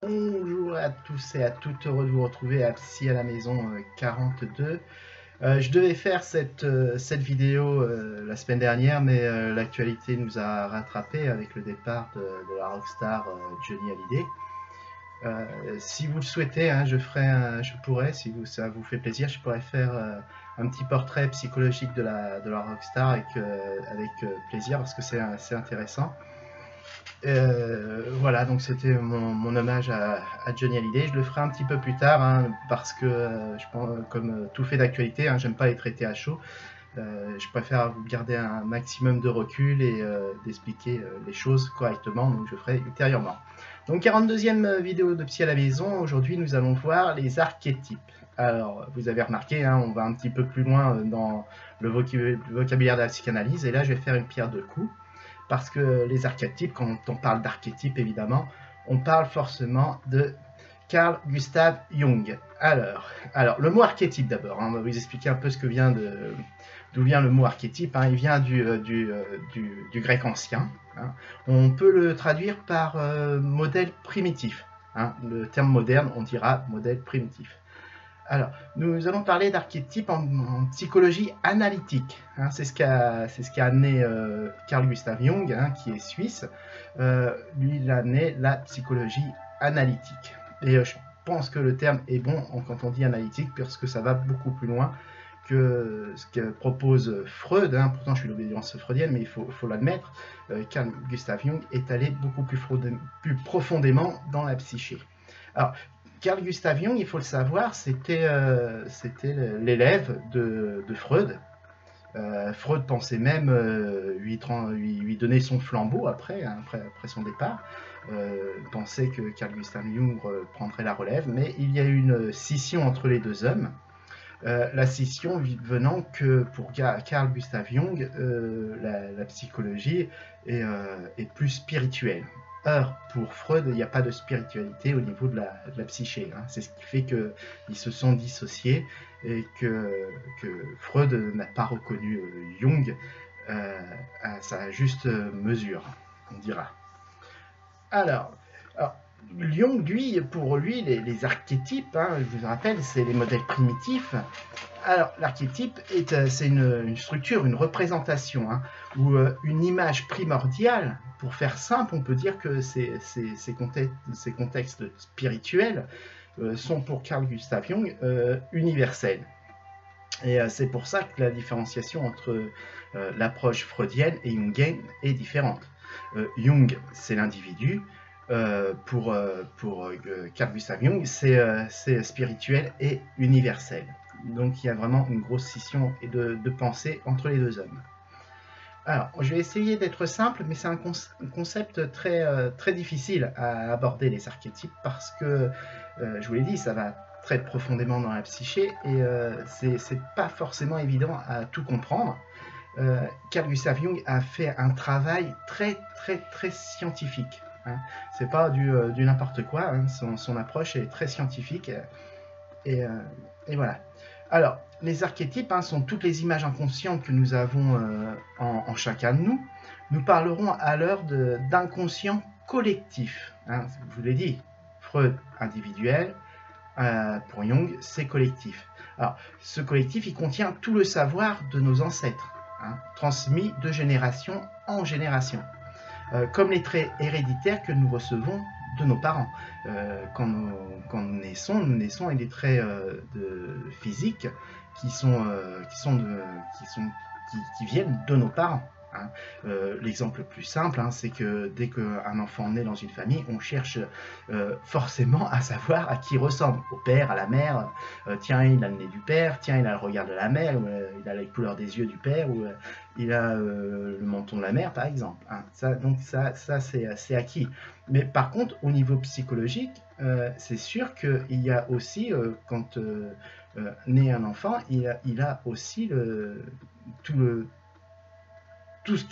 Bonjour à tous et à toutes, heureux de vous retrouver à Psy à la maison 42. Je devais faire cette vidéo la semaine dernière, mais l'actualité nous a rattrapés avec le départ de la rockstar Johnny Hallyday. Si vous le souhaitez, hein, je pourrais, si ça vous fait plaisir, je pourrais faire un petit portrait psychologique de la rockstar avec plaisir parce que c'est intéressant. Voilà, donc c'était mon hommage à Johnny Hallyday. Je le ferai un petit peu plus tard, hein, parce que je pense, comme tout fait d'actualité, hein, j'aime pas les traiter à chaud. Je préfère vous garder un maximum de recul et d'expliquer les choses correctement, donc je ferai ultérieurement. Donc 42e vidéo de Psy à la maison. Aujourd'hui, nous allons voir les archétypes. Alors, vous avez remarqué, hein, on va un petit peu plus loin dans le vocabulaire de la psychanalyse, et là, je vais faire une pierre deux coups. Parce que les archétypes, quand on parle d'archétypes, évidemment, on parle forcément de Carl Gustav Jung. Alors le mot archétype d'abord, hein, on va vous expliquer un peu d'où vient le mot archétype. Hein. Il vient du grec ancien. Hein. On peut le traduire par modèle primitif. Hein. Le terme moderne, on dira modèle primitif. Alors, nous allons parler d'archétypes en psychologie analytique. Hein, c'est ce qu'a amené Carl Gustav Jung, hein, qui est suisse. Lui, il a amené la psychologie analytique. Et je pense que le terme est bon quand on dit analytique, parce que ça va beaucoup plus loin que ce que propose Freud. Hein. Pourtant, je suis l'obédience freudienne, mais il faut l'admettre. Carl Gustav Jung est allé beaucoup plus profondément dans la psyché. Alors, Carl Gustav Jung, il faut le savoir, c'était l'élève de Freud. Freud pensait même lui donner son flambeau après son départ. Pensait que Carl Gustav Jung prendrait la relève, mais il y a eu une scission entre les deux hommes. La scission venant que pour Carl Gustav Jung, la psychologie est plus spirituelle. Or, pour Freud, il n'y a pas de spiritualité au niveau de la psyché. Hein. C'est ce qui fait qu'ils se sont dissociés et que Freud n'a pas reconnu Jung à sa juste mesure, on dira. Alors Jung, pour lui, les archétypes, hein, je vous rappelle, c'est les modèles primitifs. Alors, l'archétype, c'est une structure, une représentation, hein, ou une image primordiale. Pour faire simple, on peut dire que ces contextes spirituels sont pour Carl Gustav Jung universels. Et c'est pour ça que la différenciation entre l'approche freudienne et jungienne est différente. Jung, c'est l'individu. Pour Carl Gustav Jung, c'est spirituel et universel. Donc il y a vraiment une grosse scission de pensée entre les deux hommes. Alors, je vais essayer d'être simple, mais c'est un concept très difficile à aborder, les archétypes, parce que, je vous l'ai dit, ça va très profondément dans la psyché, et c'est pas forcément évident à tout comprendre. Carl Gustav Jung a fait un travail très scientifique. Hein. C'est pas du n'importe quoi, hein. Son approche est très scientifique, et voilà. Alors, les archétypes, hein, sont toutes les images inconscientes que nous avons en chacun de nous. Nous parlerons alors d'inconscient collectif. Hein, je vous l'ai dit, Freud individuel, pour Jung, c'est collectif. Alors, ce collectif, il contient tout le savoir de nos ancêtres, hein, transmis de génération en génération. Comme les traits héréditaires que nous recevons de nos parents. Quand nous naissons avec des traits physiques qui viennent de nos parents. Hein. L'exemple le plus simple, hein, c'est que dès qu'un enfant naît dans une famille, on cherche forcément à savoir à qui il ressemble. Au père, à la mère. Tiens, il a le nez du père, tiens, il a le regard de la mère, il a la couleur des yeux du père, ou il a le menton de la mère, par exemple. Hein. Ça c'est acquis. Mais par contre, au niveau psychologique, c'est sûr qu'il y a aussi, quand naît un enfant, il a aussi tout ce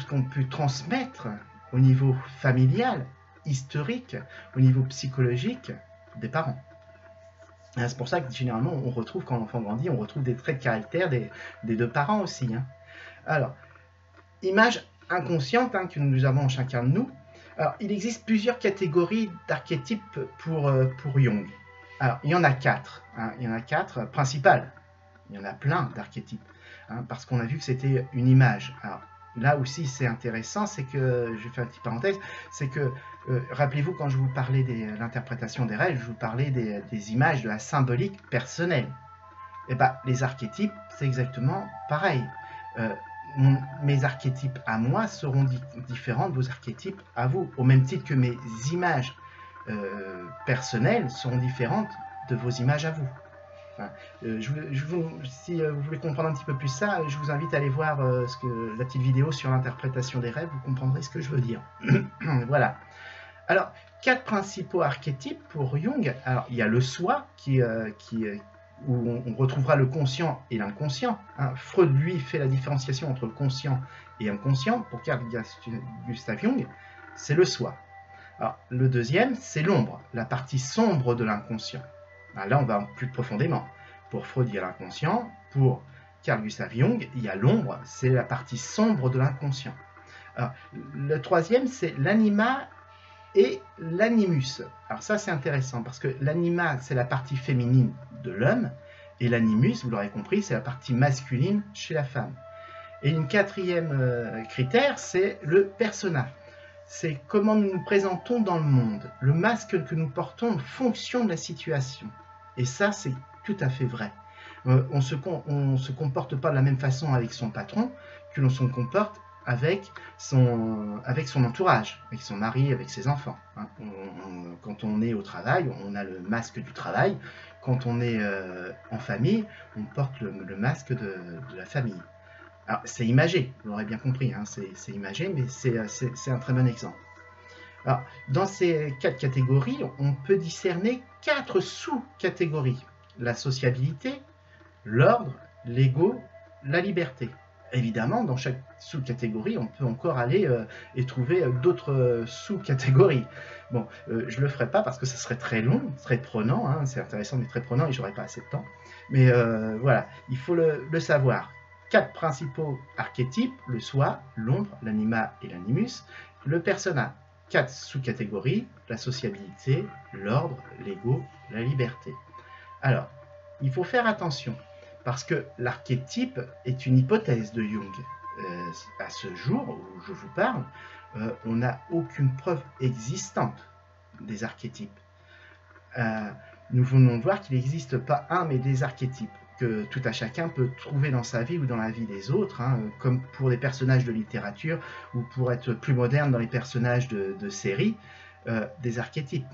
qu'on peut transmettre au niveau familial, historique, au niveau psychologique des parents. C'est pour ça que généralement on retrouve, quand l'enfant grandit, on retrouve des traits de caractère des deux parents aussi. Hein. Alors, image inconsciente, hein, que nous avons en chacun de nous. Alors, il existe plusieurs catégories d'archétypes pour Jung. Alors, il y en a 4. Hein, il y en a 4 principales. Il y en a plein d'archétypes, hein, parce qu'on a vu que c'était une image. Alors, là aussi, c'est intéressant, c'est que, je fais une petite parenthèse, c'est que, rappelez-vous, quand je vous parlais de l'interprétation des rêves, je vous parlais des images, de la symbolique personnelle. Et bien, les archétypes, c'est exactement pareil. Mes archétypes à moi seront différents de vos archétypes à vous, au même titre que mes images personnelles seront différentes de vos images à vous. Enfin, si vous voulez comprendre un petit peu plus ça, je vous invite à aller voir la petite vidéo sur l'interprétation des rêves, vous comprendrez ce que je veux dire. Voilà. Alors, 4 principaux archétypes pour Jung. Alors, il y a le soi, où on retrouvera le conscient et l'inconscient. Hein. Freud, lui, fait la différenciation entre le conscient et inconscient. Pour Carl Gustav Jung, c'est le soi. Alors, le deuxième, c'est l'ombre, la partie sombre de l'inconscient. Là, on va plus profondément. Pour Freud, il y a l'inconscient. Pour Carl Gustav Jung, il y a l'ombre, c'est la partie sombre de l'inconscient. Le troisième, c'est l'anima et l'animus. Alors ça, c'est intéressant, parce que l'anima, c'est la partie féminine de l'homme, et l'animus, vous l'aurez compris, c'est la partie masculine chez la femme. Et une quatrième critère, c'est le persona. C'est comment nous nous présentons dans le monde, le masque que nous portons en fonction de la situation. Et ça, c'est tout à fait vrai. On se comporte pas de la même façon avec son patron que l'on se comporte avec son entourage, avec son mari, avec ses enfants. Hein. Quand on est au travail, on a le masque du travail. Quand on est en famille, on porte le masque de la famille. Alors, c'est imagé, vous l'aurez bien compris, hein, c'est imagé, mais c'est un très bon exemple. Alors, dans ces 4 catégories, on peut discerner 4 sous-catégories. La sociabilité, l'ordre, l'ego, la liberté. Évidemment, dans chaque sous-catégorie, on peut encore aller et trouver d'autres sous-catégories. Bon, je ne le ferai pas parce que ce serait très long, très prenant, hein, c'est intéressant mais très prenant et j'aurais pas assez de temps. Mais voilà, il faut le savoir. 4 principaux archétypes, le soi, l'ombre, l'anima et l'animus, le persona. 4 sous-catégories, la sociabilité, l'ordre, l'ego, la liberté. Alors, il faut faire attention, parce que l'archétype est une hypothèse de Jung. À ce jour où je vous parle, on n'a aucune preuve existante des archétypes. Nous venons de voir qu'il n'existe pas un, mais des archétypes que tout à chacun peut trouver dans sa vie ou dans la vie des autres, hein, comme pour des personnages de littérature ou pour être plus moderne dans les personnages de séries, des archétypes.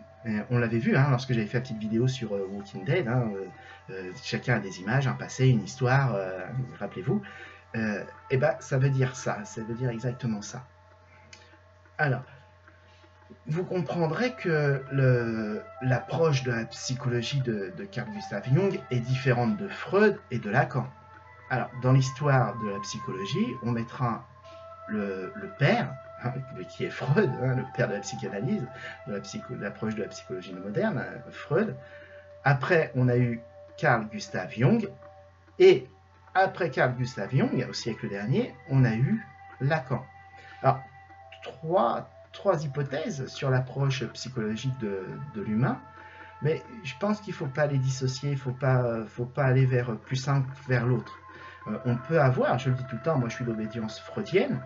On l'avait vu hein, lorsque j'avais fait la petite vidéo sur Walking Dead, hein, chacun a des images, un passé, une histoire, rappelez-vous, et ben ça veut dire ça veut dire exactement ça. Alors, vous comprendrez que l'approche de la psychologie de Carl Gustav Jung est différente de Freud et de Lacan. Alors, dans l'histoire de la psychologie, on mettra le père, hein, qui est Freud, hein, le père de la psychanalyse, de l'approche de la psychologie moderne, Freud. Après, on a eu Carl Gustav Jung, et après Carl Gustav Jung, au siècle dernier, on a eu Lacan. Alors, trois hypothèses sur l'approche psychologique de l'humain, mais je pense qu'il ne faut pas les dissocier, il ne faut pas aller vers plus un vers l'autre. On peut avoir, je le dis tout le temps, moi je suis d'obédience freudienne,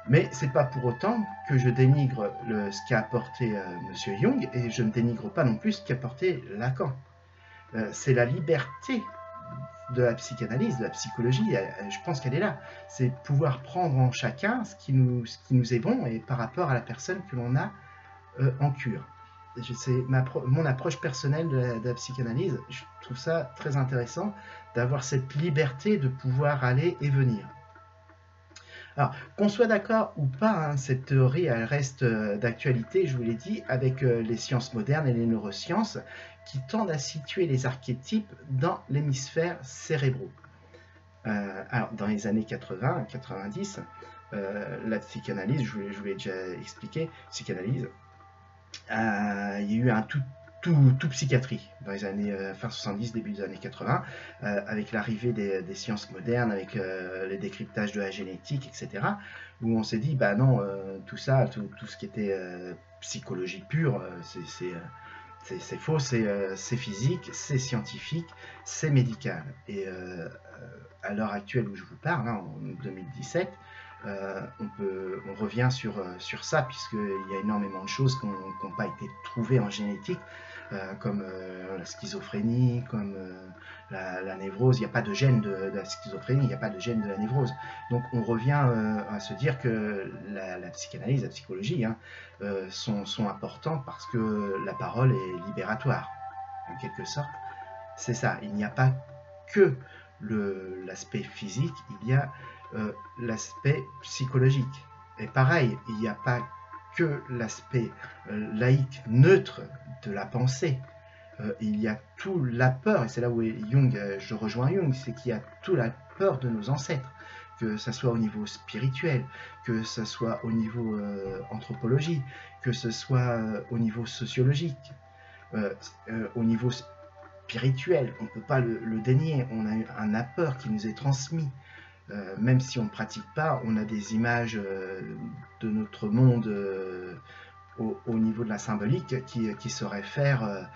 mais ce n'est pas pour autant que je dénigre ce qu'a apporté M. Jung, et je ne dénigre pas non plus ce qu'a apporté Lacan. C'est la liberté de la psychanalyse, de la psychologie, je pense qu'elle est là. C'est pouvoir prendre en chacun ce qui nous est bon et par rapport à la personne que l'on a en cure. C'est mon approche personnelle de la psychanalyse. Je trouve ça très intéressant d'avoir cette liberté de pouvoir aller et venir. Alors, qu'on soit d'accord ou pas, hein, cette théorie, elle reste d'actualité, je vous l'ai dit, avec les sciences modernes et les neurosciences qui tendent à situer les archétypes dans l'hémisphère cérébraux. Alors, dans les années 80-90, la psychanalyse, je vous l'ai déjà expliqué, psychanalyse, il y a eu un tout psychiatrie dans les années fin 70, début des années 80, avec l'arrivée des sciences modernes, avec les décryptages de la génétique, etc., où on s'est dit, bah non, tout ça, tout ce qui était psychologie pure, c'est faux, c'est physique, c'est scientifique, c'est médical. Et à l'heure actuelle où je vous parle, hein, en 2017, on revient sur ça, puisqu'il y a énormément de choses qui n'ont pas été trouvées en génétique, comme la schizophrénie, comme la névrose. Il n'y a pas de gène de la schizophrénie, il n'y a pas de gène de la névrose. Donc on revient à se dire que la psychanalyse, la psychologie, hein, sont importants parce que la parole est libératoire, en quelque sorte. C'est ça, il n'y a pas que l'aspect physique, il y a l'aspect psychologique. Et pareil, il n'y a pas que l'aspect laïque, neutre de la pensée. Il y a tout l'apport, et c'est là où Jung, je rejoins Jung, c'est qu'il y a tout l'apport de nos ancêtres, que ce soit au niveau spirituel, que ce soit au niveau anthropologie, que ce soit au niveau sociologique, au niveau spirituel, on ne peut pas le dénier, on a un apport qui nous est transmis. Même si on ne pratique pas, on a des images de notre monde au niveau de la symbolique qui se réfèrent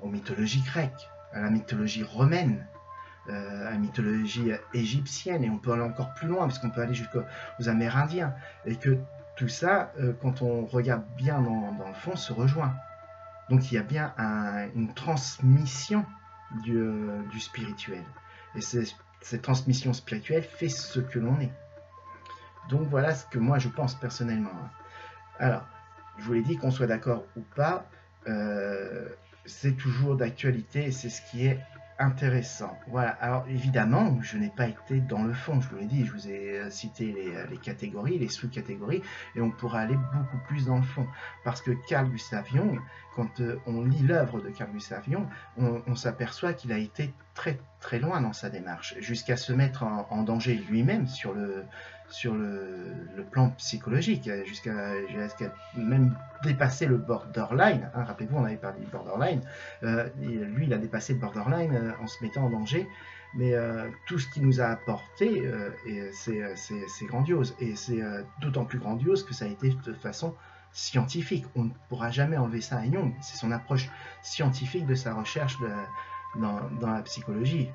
aux mythologies grecques, à la mythologie romaine, à la mythologie égyptienne, et on peut aller encore plus loin, parce qu'on peut aller jusqu'aux Amérindiens, et que tout ça, quand on regarde bien dans le fond, se rejoint. Donc il y a bien une transmission du spirituel. Et cette transmission spirituelle fait ce que l'on est. Donc voilà ce que moi je pense personnellement. Alors, je vous l'ai dit, qu'on soit d'accord ou pas, c'est toujours d'actualité et c'est ce qui est intéressant. Voilà, alors évidemment, je n'ai pas été dans le fond, je vous l'ai dit, je vous ai cité les catégories, les sous-catégories, et on pourra aller beaucoup plus dans le fond. Parce que Carl Gustav Jung, quand on lit l'œuvre de Carl Gustav Jung, on s'aperçoit qu'il a été très très loin dans sa démarche, jusqu'à se mettre en danger lui-même sur le plan psychologique, jusqu'à même dépasser le borderline. Hein, rappelez-vous, on avait parlé du borderline. Lui, il a dépassé le borderline en se mettant en danger. Mais tout ce qu'il nous a apporté, c'est grandiose. Et c'est d'autant plus grandiose que ça a été de façon scientifique. On ne pourra jamais enlever ça à Jung. C'est son approche scientifique de sa recherche dans la psychologie.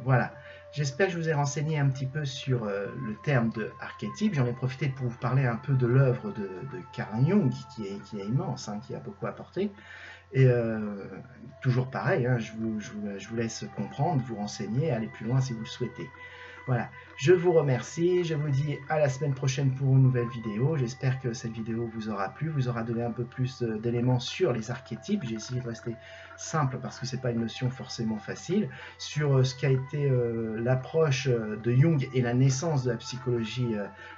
Voilà. J'espère que je vous ai renseigné un petit peu sur le terme de archétype. J'en ai profité pour vous parler un peu de l'œuvre de Carl Jung, qui est immense, hein, qui a beaucoup apporté. Et toujours pareil, hein, je vous laisse comprendre, vous renseigner, aller plus loin si vous le souhaitez. Voilà, je vous remercie, je vous dis à la semaine prochaine pour une nouvelle vidéo. J'espère que cette vidéo vous aura plu, vous aura donné un peu plus d'éléments sur les archétypes. J'ai essayé de rester simple parce que ce n'est pas une notion forcément facile. Sur ce qu'a été l'approche de Jung et la naissance de la psychologie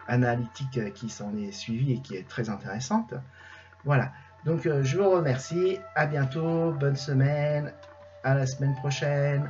analytique qui s'en est suivie et qui est très intéressante. Voilà, donc je vous remercie, à bientôt, bonne semaine, à la semaine prochaine.